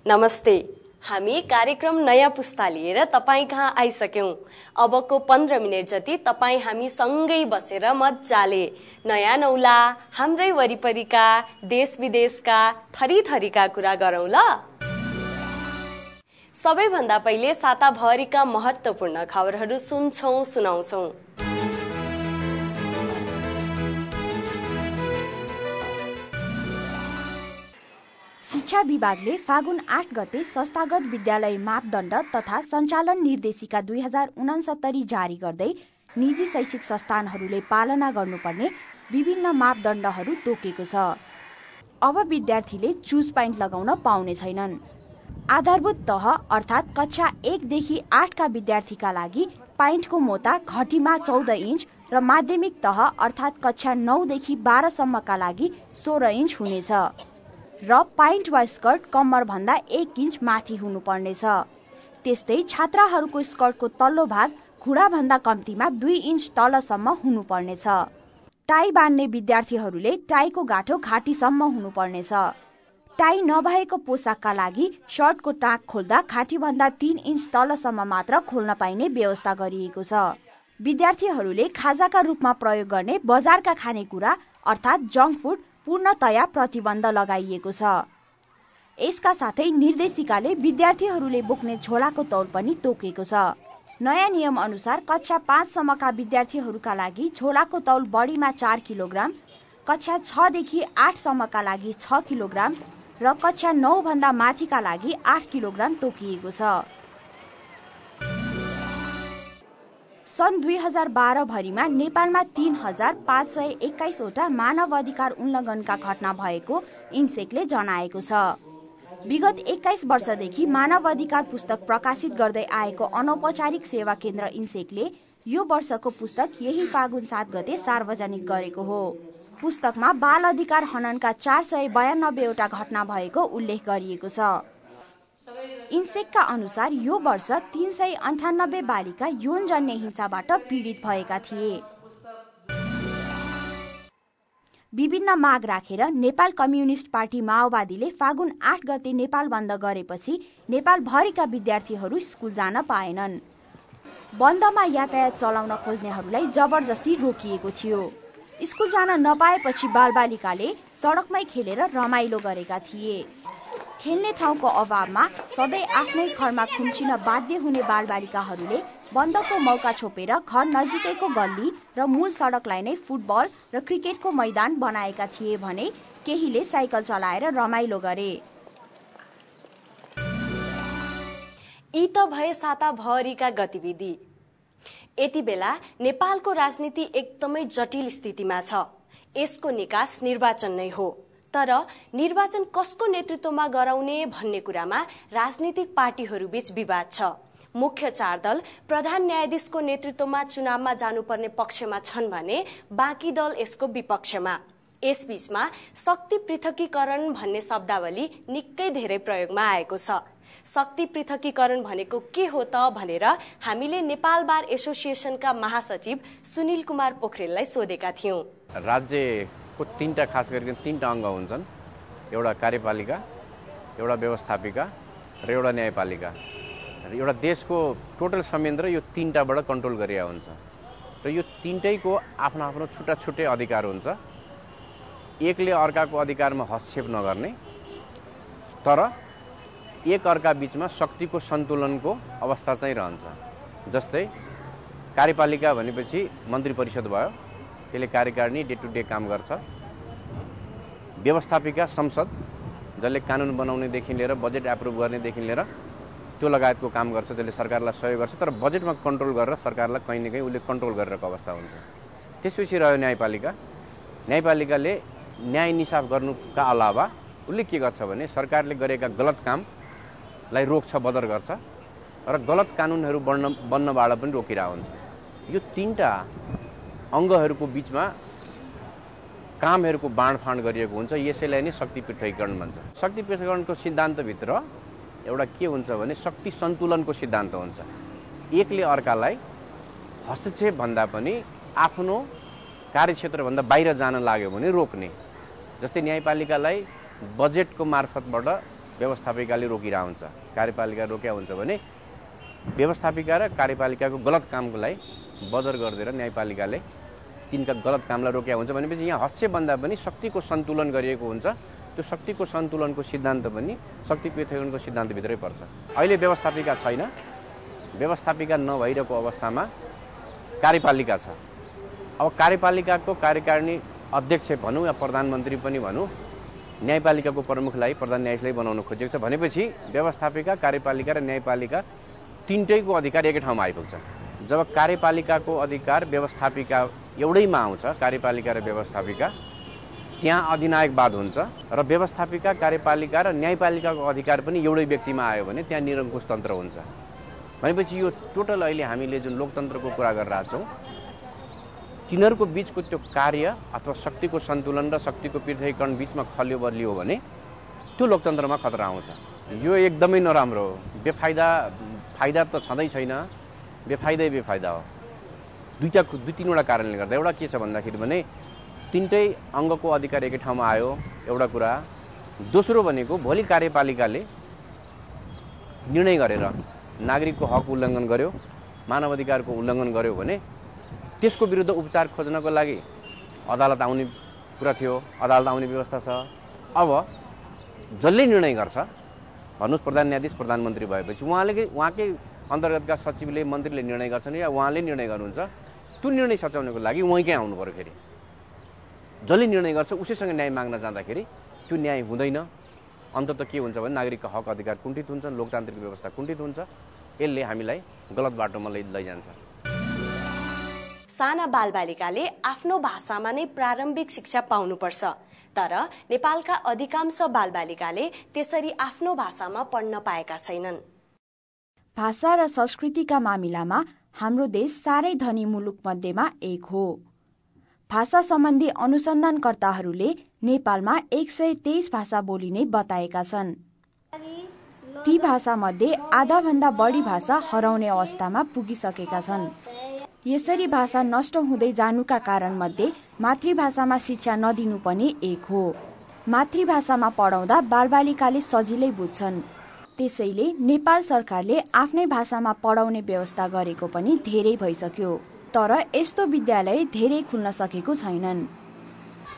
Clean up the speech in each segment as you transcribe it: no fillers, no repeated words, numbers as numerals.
नमस्ते। हामी कार्यक्रम नयाँ पुस्ता लिएर तपाईँ कहाँ आइसक्यौं। अबको 15 मिनट जति तपाईँ हामी सँगै बसेर मज्जाले नयाँ नौला हाम्रै वरिपरिका देश विदेशका थरीथरीका कुरा गरौं ल। सबैभन्दा पहिले साताभरिका महत्त्वपूर्ण खबरहरू सुन्छौं सुनाउँछौं। शिक्षा विभागले फागुन 8 गते संस्थागत विद्यालय मापदण्ड तथा सञ्चालन निर्देशिका 2069 जारी गर्दै निजी शैक्षिक संस्थानहरूले पालना गर्नुपर्ने विभिन्न मापदण्डहरू तोकेको छ। अब विद्यार्थीले चुज प्यान्ट लगाउन पाउने छैनन्। आधारभूत तह अर्थात् कक्षा 1 देखि 8 का विद्यार्थीका लागि प्यान्टको मोता घटीमा 14 इन्च र माध्यमिक तह अर्थात् कक्षा 9 देखि 12 सम्मका लागि 16 इन्च हुनेछ र प्यान्ट वा स्कर्ट कम्मर भन्दा 1 इन्च माथि हुनुपर्नेछ। त्यस्तै छात्राहरूको स्कर्टको तल्लो भाग खुडा भन्दा कम्तीमा 2 इन्च तलसम्म हुनुपर्नेछ। टाई बान्ने विद्यार्थीहरूले टाईको गाँठो घाँटीसम्म हुनुपर्नेछ। टाई नभएको पोसाकका लागि शर्टको टाँक खोल्दा घाँटीभन्दा 3 इन्च तलसम्म मात्र खोल्न पाइने व्यवस्था गरिएको छ। विद्यार्थीहरूले खाजाका रूपमा प्रयोग गर्ने बजारका खानेकुरा अर्थात् जङ्क फुड पूर्णतया प्रतिबन्ध लगाइएको छ। यसका साथै निर्देशिकाले विद्यार्थीहरूले बोक्ने झोलाको तौल पनि तोकेको छ। नयाँ नियम अनुसार कक्षा 5 सम्मका विद्यार्थीहरूका लागि झोलाको तौल बढीमा 4 किलोग्राम, कक्षा 6 देखि 8 सम्मका लागि 6 किलोग्राम र कक्षा 9 भन्दा माथिका लागि 8 किलोग्राम तोकिएको छ। सन् 2012 भरिमा नेपालमा 3521 वटा मानव अधिकार उल्लङ्घनका घटना भएको इन्सेकले जनाएको छ। विगत 21 वर्षदेखि मानव अधिकार पुस्तक प्रकाशित गर्दै आएको अनौपचारिक सेवा केन्द्र इन्सेकले यो वर्षको पुस्तक यही फागुन 7 गते सार्वजनिक गरेको हो। पुस्तकमा बाल अधिकार हननका 492 वटा घटना भएको उल्लेख गरिएको छ। इन्सेकका अनुसार यो वर्ष 398 बालिका यौनजन्य हिंसाबाट पीडित भएका थिए। विभिन्न माग राखेर नेपाल कम्युनिस्ट पार्टी माओवादीले फागुन 8 गते नेपाल बन्द गरेपछि नेपाल भरिका विद्यार्थीहरू स्कुल जान पाएनन्। बन्दमा यातायात चलाउन खोज्नेहरूलाई जबरजस्ती रोकिएको थियो। स्कुल जान नपाएपछि बालबालिकाले सडकमै खेलेर रमाइलो गरेका थिए। खेल्ने ठाउँको अभावमा सधैँ आफ्नै घरमा खुम्चिन बाध्य हुने बालबालिकाहरूले बन्दको मौका छोपेर घर नजिकैको गल्ली र मूल सडकलाई नै फुटबल र क्रिकेटको मैदान बनाएका थिए भने केहीले साइकल चलाएर रमाइलो गरे। यी त भए साताभरिका गतिविधि। यति बेला नेपालको राजनीति एकदमै जटिल स्थितिमा छ। यसको निकास निर्वाचन नै हो। तर निर्वाचन कसको नेतृत्वमा गराउने भन्ने कुरामा राजनीतिक पार्टीहरू बीच विवाद छ। मुख्य 4 दल प्रधान न्यायाधीशको नेतृत्वमा चुनावमा जानुपर्ने पक्षमा छन् भने बाँकी दल यसको विपक्षमा। यसबीचमा शक्ति पृथकीकरण भन्ने शब्दावली निकै धेरै प्रयोगमा आएको छ। शक्ति पृथकीकरण भनेको के हो त भनेर हामीले नेपाल बार एसोसिएसनका महासचिव सुनिल कुमार पोखरेललाई सोधेका थियौं। राज्यको 3टा खास गरिकन 3टा अङ्ग हुन्छन्। एउटा कार्यपालिका, एउटा व्यवस्थापिका र एउटा न्यायपालिका। र एउटा देशको टोटल संयन्त्र यो 3टाबाट कन्ट्रोल गरिया हुन्छ र यो 3टैको आफ्नो आफ्नो छुट्टा छुट्टै अधिकार हुन्छ। एकले अर्काको अधिकारमा हस्तक्षेप नगर्ने, तर एक अर्का बीचमा शक्तिको सन्तुलनको अवस्था चाहिँ रहन्छ। जस्तै कार्यपालिका भनेपछि मन्त्री परिषद भयो, त्यसले कार्यकारिणी डे टु डे काम गर्छ। व्यवस्थापिका संसद, जसले कानुन बनाउनेदेखि लिएर बजेट एप्रुभ गर्नेदेखि लिएर त्यो लगायतको काम गर्छ, जसले सरकारलाई सहयोग गर्छ, तर बजेटमा कन्ट्रोल गरेर सरकारलाई कहीँ न कहीँ उसले कन्ट्रोल गरिरहेको अवस्था हुन्छ। त्यसपछि रह्यो न्यायपालिका। न्यायपालिकाले न्याय निसाफ गर्नुका अलावा उसले के गर्छ भने सरकारले गरेका गलत कामलाई रोक्छ, बदर गर्छ र गलत कानुनहरू बन्नबाट पनि रोकिरहेको हुन्छ। यो 3टा अङ्गहरूको बीचमा कामहरूको बाँडफाँड गरिएको हुन्छ। यसैलाई नै शक्ति पृथकीकरण भन्छ। शक्ति पृथकीकरणको सिद्धान्तभित्र एउटा के हुन्छ भने शक्ति सन्तुलनको सिद्धान्त हुन्छ। एकले अर्कालाई हस्तक्षेप भन्दा पनि आफ्नो कार्यक्षेत्रभन्दा बाहिर जान लाग्यो भने रोक्ने। जस्तै न्यायपालिकालाई बजेटको मार्फतबाट व्यवस्थापिकाले रोकिरहेको हुन्छ, कार्यपालिका रोक्या हुन्छ भने व्यवस्थापिका र कार्यपालिकाको गलत कामको लागि बदर गरिदिएर न्यायपालिकाले तिनका गलत कामलाई रोक्या हुन्छ भनेपछि यहाँ हस्य भन्दा पनि शक्तिको सन्तुलन गरिएको हुन्छ। त्यो शक्तिको सन्तुलनको सिद्धान्त पनि शक्ति पृथकरणको सिद्धान्तभित्रै पर्छ। अहिले व्यवस्थापिका छैन, व्यवस्थापिका नभइरहेको अवस्थामा कार्यपालिका छ। अब कार्यपालिकाको कार्यकारिणी अध्यक्ष भनौँ या प्रधानमन्त्री पनि भनौँ न्यायपालिकाको प्रमुखलाई प्रधान न्यायाधीशलाई बनाउन खोजेको छ भनेपछि व्यवस्थापिका, कार्यपालिका र न्यायपालिका तीनटैको अधिकार एकै ठाउँमा आइपुग्छ। जब कार्यपालिकाको अधिकार व्यवस्थापिका एउटैमा आउँछ, कार्यपालिका र व्यवस्थापिका, त्यहाँ अधिनायकवाद हुन्छ र व्यवस्थापिका, कार्यपालिका र न्यायपालिकाको अधिकार पनि एउटै व्यक्तिमा आयो भने त्यहाँ निरङ्कुश तन्त्र हुन्छ। भनेपछि यो टोटल अहिले हामीले जुन लोकतन्त्रको कुरा गरिरहेछौँ तिनीहरूको बीचको त्यो कार्य अथवा शक्तिको सन्तुलन र शक्तिको पृथकीकरण बीचमा खल्यो बलियो भने त्यो लोकतन्त्रमा खतरा आउँछ। यो एकदमै नराम्रो हो। फाइदा त छँदै छैन, बेफाइदा हो। दुई तीनवटा कारणले गर्दा। एउटा के छ भन्दाखेरि भने तीनटै अङ्गको अधिकार एकै ठाउँमा आयो, एउटा कुरा। दोस्रो भनेको भोलि कार्यपालिकाले निर्णय गरेर नागरिकको हक उल्लङ्घन गर्यो, मानव अधिकारको उल्लङ्घन गर्यो भने त्यसको विरुद्ध उपचार खोज्नको लागि अदालत आउने कुरा थियो, अदालत आउने व्यवस्था छ। अब जसले निर्णय गर्छ भन्नुहोस् प्रधान न्यायाधीश प्रधानमन्त्री भएपछि उहाँकै अन्तर्गतका सचिवले मन्त्रीले निर्णय गर्छन् या उहाँले निर्णय गर्नुहुन्छ, त्यो निर्णय सच्याउनको लागि उहाँकै आउनु पर्यो। फेरि जसले निर्णय गर्छ उसैसँग न्याय माग्न जाँदाखेरि त्यो न्याय हुँदैन। अन्तत के हुन्छ भने नागरिकका हक अधिकार कुण्ठित हुन्छ, लोकतान्त्रिक व्यवस्था कुण्ठित हुन्छ। यसले हामीलाई गलत बाटोमा लैजान्छ। साना बालबालिकाले आफ्नो भाषामा नै प्रारम्भिक शिक्षा पाउनुपर्छ, तर नेपालका अधिकांश बालबालिकाले त्यसरी आफ्नो भाषामा पढ्न पाएका छैनन्। भाषा र संस्कृतिका मामिलामा हाम्रो देश साह्रै धनी मुलुक मध्येमा एक हो। भाषा सम्बन्धी अनुसन्धानकर्ताहरूले नेपालमा 123 भाषा बोलिने बताएका छन्। ती भाषामध्ये आधाभन्दा बढी भाषा हराउने अवस्थामा पुगिसकेका छन्। यसरी भाषा नष्ट हुँदै जानुका कारणमध्ये मातृभाषामा शिक्षा नदिनु पनि एक हो। मातृभाषामा पढाउँदा बालबालिकाले सजिलै बुझ्छन्, त्यसैले नेपाल सरकारले आफ्नै भाषामा पढाउने व्यवस्था गरेको पनि धेरै भइसक्यो। तर यस्तो विद्यालय धेरै खुल्न सकेको छैनन्।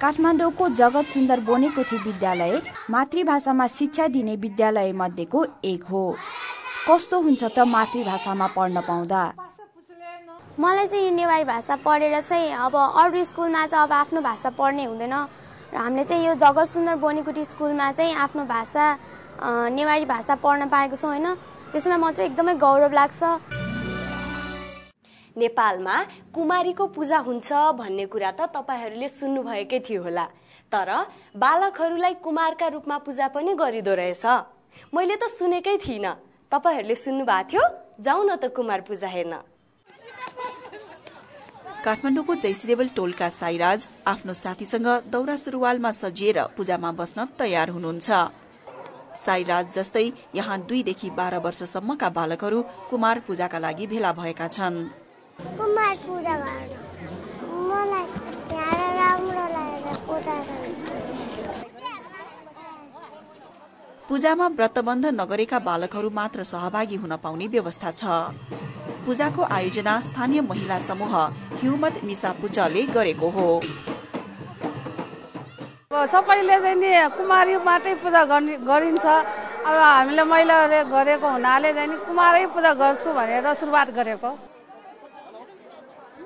काठमाडौँको जगत सुन्दर बोनेकोठी विद्यालय मातृभाषामा शिक्षा दिने विद्यालय मध्येको एक हो। कस्तो हुन्छ त मातृभाषामा पढ्न पाउँदा? मलाई चाहिँ यो नेवारी भाषा पढेर चाहिँ अब अरू स्कुलमा चाहिँ अब आफ्नो भाषा पढ्ने हुँदैन र हामीले चाहिँ यो जगत सुन्दर बोनेकोठी स्कुलमा चाहिँ आफ्नो भाषा नेवारी भाषा पढ्न पाएको छौँ होइन। त्यसमा म चाहिँ एकदमै गौरव लाग्छ। नेपालमा कुमारीको पूजा हुन्छ भन्ने कुरा त तपाईहरूले सुन्नुभएकै थियो होला, तर बालकहरूलाई कुमारका रूपमा पूजा पनि गरिदो रहेछ। मैले त सुनेकै थिइनँ, तपाईहरूले सुन्नुभएको थियो? जाउँ न त कुमार पूजा हेर्न। काठमाडौँको जैसीदेवल टोलका साईराज आफ्नो साथीसँग दौरा सुरुवालमा सजिएर पूजामा बस्न तयार हुनुहुन्छ। साईराज जस्तै यहाँ 2 देखि 12 वर्षसम्मका बालकहरू कुमार पूजाका लागि भेला भएका छन्। कुमार पूजा गर्न मलाई राम्रो लागेको पूजा गर्न। पूजामा व्रतबन्ध नगरेका बालकहरू मात्र सहभागी हुन पाउने व्यवस्था छ। पूजाको आयोजना स्थानीय महिला समूह हिउमत निसा पुचले गरेको हो। सबैले चाहिँ नि कुमारी मात्रै पूजा गरिन्छ। अब हामीले महिलाहरूले गरेको हुनाले चाहिँ नि कुमारै पूजा गर्छु भनेर सुरुवात गरेको।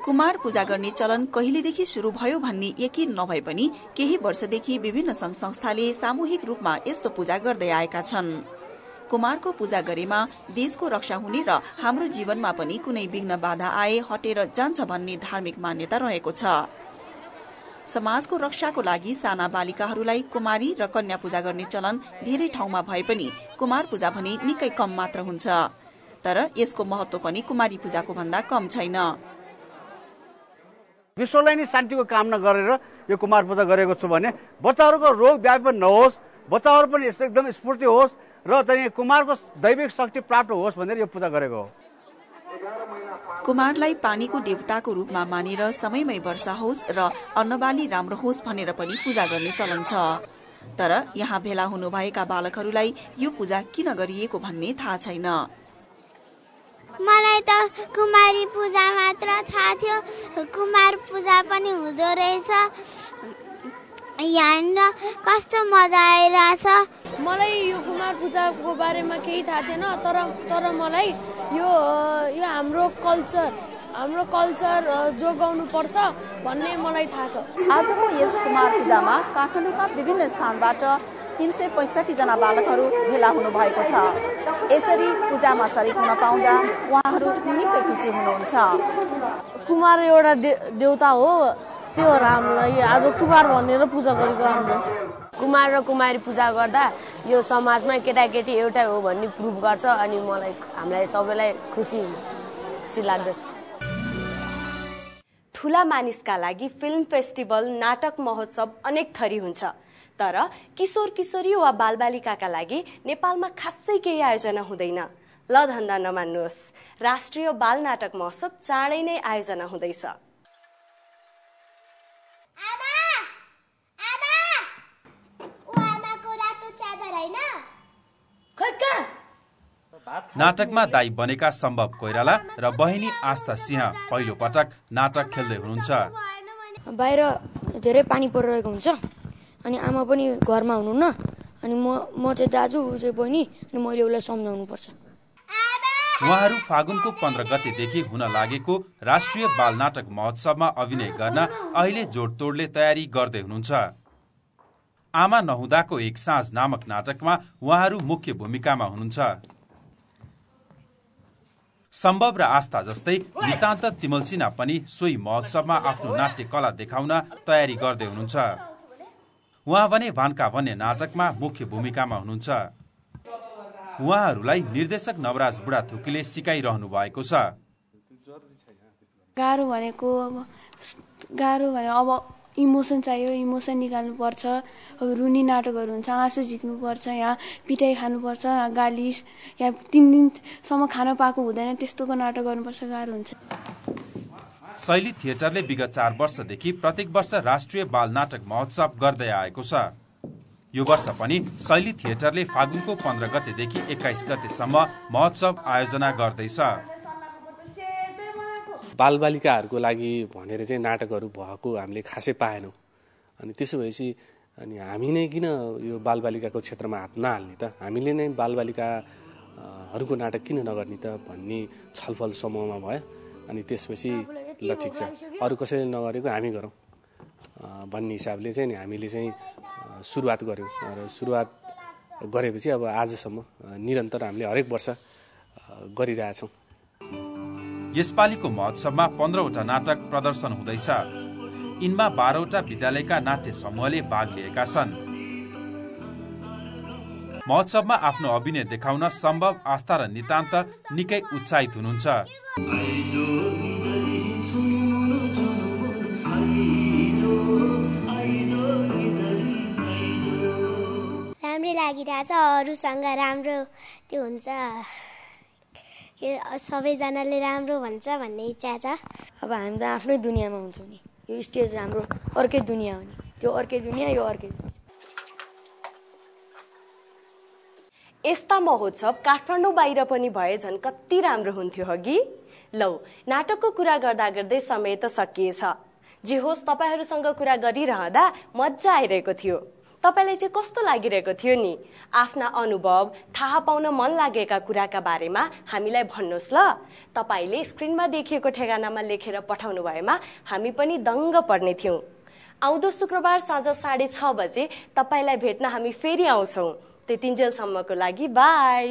कुमार पूजा गर्ने चलन कहिलेदेखि शुरू भयो भन्ने यकिन नभए पनि केही वर्षदेखि विभिन्न संघ संस्थाले सामूहिक रूपमा यस्तो पूजा गर्दै आएका छन्। कुमारको पूजा गरेमा देशको रक्षा हुने र हाम्रो जीवनमा पनि कुनै विघ्न बाधा आए हटेर जान्छ भन्ने धार्मिक मान्यता रहेको छ। समाजको रक्षाको लागि साना बालिकाहरूलाई कुमारी र कन्या पूजा गर्ने चलन धेरै ठाउँमा भए पनि कुमार पूजा भने निकै कम मात्र हुन्छ। तर यसको महत्व पनि कुमारी पूजाको भन्दा कम छैन। विश्वलाई नै शान्तिको कामना गरेर यो कुमार पूजा गरेको छु भने बच्चाहरूको रोग व्यापन नहोस्, बच्चाहरू पनि यस्तो एकदम स्फूर्ति होस् र चाहिँ कुमारको दैविक शक्ति प्राप्त होस् भनेर यो पूजा गरेको हो। कुमारलाई पानीको देवताको रूपमा मानेर समयमै वर्षा होस् र अन्नबाली राम्रो होस् भनेर पनि पूजा गर्ने चलन छ। तर यहाँ भेला हुनुभएका बालकहरूलाई यो पूजा किन गरिएको भन्ने थाहा छैन। मलाई त कुमारी पूजा मात्र थाहा थियो, कुमार पूजा पनि हुँदो रहेछ। यहाँनिर कस्तो मजा आइरहेछ। मलाई यो कुमार पूजाको बारेमा केही थाहा थिएन, तर मलाई यो हाम्रो कल्चर जोगाउनु पर्छ भन्ने मलाई थाहा छ। आजको यस कुमार पूजामा काठमाडौँका विभिन्न स्थानबाट 365 जना बालकहरू भेला हुनु भएको छ। यसरी पूजामा सरिक हुन पाउँदा उहाँहरू निकै खुसी हुनुहुन्छ। कुमार एउटा देवता हो, त्यो हो हामीलाई आज कुमार भनेर पूजा गरेको। हाम्रो कुमार र कुमारी पूजा गर्दा यो समाजमा केटाकेटी एउटै हो भन्ने प्रुभ गर्छ अनि हामीलाई सबैलाई खुसी लाग्दछ। ठूला मानिसका लागि फिल्म फेस्टिभल, नाटक महोत्सव अनेक थरी हुन्छ, तर किशोर किशोरी वा बालबालिकाका लागि नेपालमा खासै केही आयोजना हुँदैन। ल धन्दा नमान्नुहोस्, राष्ट्रिय बाल नाटक महोत्सव चाँडै नै आयोजना हुँदैछ। नाटकमा दाई बनेका सम्भव कोइराला र बहिनी आस्था सिंह पहिलो पटक नाटक खेल्दै हुनुहुन्छ। बाहिर धेरै पानी परिरहेको हुन्छ अनि आमा पनि घरमा हुनुहुन्न अनि म चाहिँ दाजु, ऊ चाहिँ बहिनी, अनि मैले उसलाई सम्झाउनु पर्छ। उहाँहरू फागुनको 15 गतेदेखि हुन लागेको राष्ट्रिय बाल नाटक महोत्सवमा अभिनय गर्न अहिले जोडतोडले तयारी गर्दै हुनुहुन्छ। आमा नहुँदाको एक साँझ नामक नाटकमा उहाँहरू मुख्य भूमिकामा हुनुहुन्छ। सम्भव र आस्था जस्तै नितान्त तिमलसिना पनि सोही महोत्सवमा आफ्नो नाट्य कला देखाउन तयारी गर्दै हुनुहुन्छ। उहाँ भने भान्का भन्ने नाटकमा मुख्य भूमिकामा हुनुहुन्छ। उहाँहरूलाई निर्देशक नवराज बुढाथोकीले सिकाइरहनु भएको छ। गाह्रो भने अब इमोसन चाहियो, इमोसन निकाल्नु पर्छ। अब रुनी नाटकहरू हुन्छ, आँसु झिक्नु पर्छ, यहाँ पिटाइ खानुपर्छ, गाली, यहाँ 3 दिनसम्म खान पाएको हुँदैन, त्यस्तोको नाटक गर्नुपर्छ, गाह्रो हुन्छ। शैली थिएटरले विगत 4 वर्षदेखि प्रत्येक वर्ष राष्ट्रिय बाल नाटक महोत्सव गर्दै आएको छ। यो वर्ष पनि शैली थिएटरले फागुनको 15 गतेदेखि 21 गतेसम्म महोत्सव आयोजना गर्दैछ। बालबालिकाहरूको लागि भनेर चाहिँ नाटकहरू भएको हामीले खासै पाएनौँ। अनि त्यसो भएपछि हामी नै किन यो बालबालिकाको क्षेत्रमा हात नहाल्ने त, हामीले नै बालबालिकाहरूको नाटक किन नगर्ने त भन्ने छलफल समूहमा भयो। अनि त्यसपछि ल ठिक छ, अरू कसैले नगरेको हामी गरौँ भन्ने हिसाबले चाहिँ हामीले चाहिँ सुरुवात गऱ्यौँ र सुरुवात गरेपछि अब आजसम्म निरन्तर हामीले हरेक वर्ष गरिरहेछौँ। यसपालिको महोत्सवमा 15वटा नाटक प्रदर्शन हुँदैछ। यिनमा 12वटा विद्यालयका नाट्य समूहले भाग लिएका छन्। महोत्सवमा आफ्नो अभिनय देखाउन सम्भव, आस्था र नितान्त निकै उत्साहित हुनुहुन्छ। राम्रै लागिरहेछ, अरूसँग राम्रो त्यो हुन्छ कि सबैजनाले राम्रो भन्छ भन्ने इच्छा छ। अब हामी त आफ्नै दुनियाँमा हुन्छौँ नि, यो स्टेज हाम्रो अर्कै दुनियाँ हो नि, त्यो अर्कै दुनियाँ, यो अर्कै दुनियाँ। यस्ता महोत्सव काठमाडौँ बाहिर पनि भए झन् कति राम्रो हुन्थ्यो हगि। लौ, नाटकको कुरा गर्दा गर्दै समय त सकिएछ। जे होस्, तपाईहरूसँग कुरा गरिरहँदा मजा आइरहेको थियो। तपाईलाई चाहिँ कस्तो लागिरहेको थियो नि? आफ्ना अनुभव, थाहा पाउन मन लागेका कुराका बारेमा हामीलाई भन्नुहोस् ल। तपाईले स्क्रिनमा देखिएको ठेगानामा लेखेर पठाउनु भएमा हामी पनि दङ्ग पर्ने थियौं। आउँदो शुक्रबार साँझ 6:30 बजे तपाईलाई भेट्न हामी फेरि आउँछौं। त्यतिन्जेलसम्मको लागि बाई।